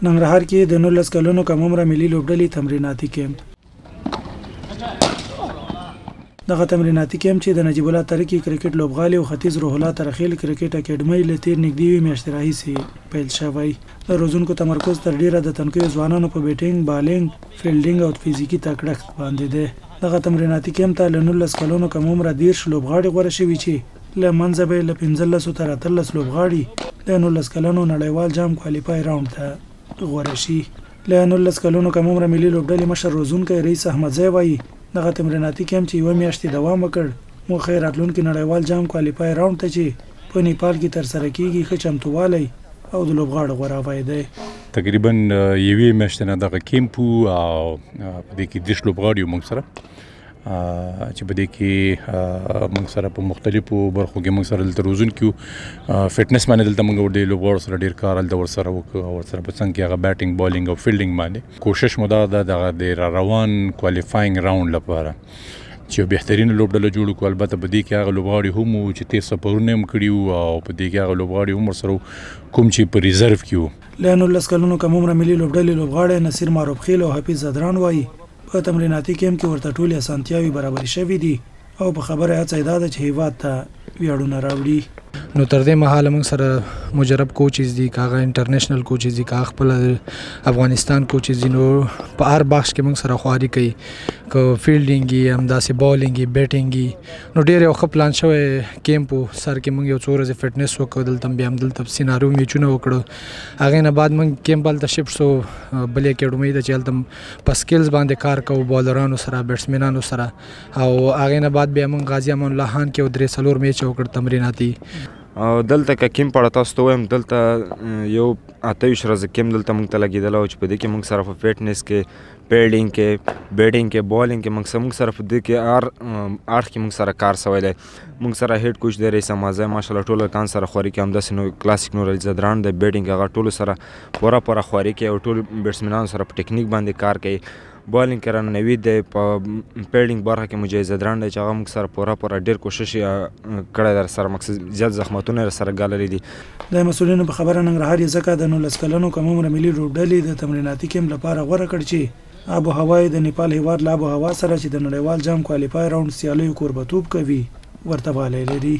ننګرهار کې د 19 کلونو کم عمره ملي لوبډلې تمریناتي کیمپ. دغه تمریناتي کیمپ چې د نجیب الله ترکی کرکټ لوبغالي او ختیځ روح الله ترخیل کرکټ اکیډمۍ له تیر نږدې یوې میاشتې راهیسې پیل شوی. د روزونکو تمرکز تر ډیره د تنکیو ځوانانو په بیټینګ، بالینګ، فیلډینګ او فزیکي تکړښت باندې دی. دغه تمریناتي کیمپ ته له 19 کلونو کم عمره 13 لوبغاړي غوره شوي چې له منځه به له 15 تر 18 لوبغاړي د 19 کلونو نړیوال جام کوالیفای راوند ته غوره شي. له 19 کلونو کم عمره ملي لوبډلې مشر روزونکی رئیس احمدزی وایي دغه تمریناتي کیمپ چې یوه میاشتې دوام وکړ موخه یې راتلونکي نړیوال جام کوالیفای راوند ته چې په نیپال کې ترسره کیږي ښه چمتووالی او د لوبغاړو غوراوی دی. تقریبا یوې میاشتې نه دغه کیمپ او په دې کې 10 لوبغاړي وو موږ سره چې په دې کې موږ سره په مختلفو برخو کې موږ سره دلته روزونکي وو. فټنس باندې دلته موږ د لوبغاړو سره ډېر کار هلته ورسره وکړو او ورسره په څنګ کې هغه بیټینګ، بالینګ او فیلډینګ باندې کوشش مو دا ده دغه د روان کوالیفاینګ راوند لپاره چې یو بهترینه لوبډله جوړ کړو. البته په دې کې هغه لوبغاړي هم وو چې تېز سفرونه هم کړي وو او په دې کې هغه لوبغاړي هم ورسره کوم چې په ریزرو کې وو. له 19 کلونو کم عمره ملي لوبډلې لوبغاړی نصیر معروف خیل او حفیظ زدران وایي په تمریناتي کیمپ کې ورته ټولې اسانتیاوې برابرې شوي دي او په خبره هڅه یې دا ده چې هیواد ته ویاړونه راوړي. نو تر دې مهاله موږ سره مجرب کوچز دي، که هغه انټرنیشنل کوچز دي، که هغه خپل افغانستان کوچز دي. نو په هر بخش کې موږ سره خواري کوي، که فیلډینګ وي، همداسې بالینګ وي، بیټینګ وي. نو ډېر یو ښه پلان شوی کیمپ و. سر کې موږ یو څو ورځې فټنس وکړو، دلته بیا همدلته سیناریو میچونه وکړو. هغې نه بعد موږ کیمپ هلته شفټ شو بلې اکیډمۍ ته چې هلته په سکلز باندې کار کوو، بالرانو سره، بیټسمینانو سره. او هغې نه بعد بیا موږ غازي امان الله خان کې 3-4 میچ وکړ تمریناتي. او دلته که کیمپ په اړه تاسو ته ووایم، دلته یو 28 ورځې کیمپ دلته موږ ته لګېدلی و چې په دې کې موږ سره په فټنس کې، فیلډینګ کې، بیټینګ کې، بالینګ کې موږ سره په دې کې هر اړخ کې موږ سره کار سوی دی. موږ سره هیډ کوچ دی رئیس احمدزی، ماشاءالله ټول کان سره خواري کوي. همداسې نو کلاسیک نور علي زدران دی، بیټینګ هغه ټولو سره پوره خواري کوي او ټول بیټسمینانو سره په ټیکنیک باندې کار کوي. بالینګ کې رانه نوید دی، په فیلډینګ برخه کې مجاهد زدران دی چې هغه موږ سره پوره ډېر کوشش یې کړی دی، سره مقصد زیات زحمتونه یې سره ګاللي دي. د مسؤلینو په خبره ننګرهار یې ځکه د 19 کلونو کم عمره ملي لوبډلې د تمریناتي کیمپ لپاره غوره کړ چې آب و هوا یې د نیپال هیواد له آب و هوا سره چې د نړیوال جام کوالیفای راوند سیالیو کوربتوب کوي ورته والی لري.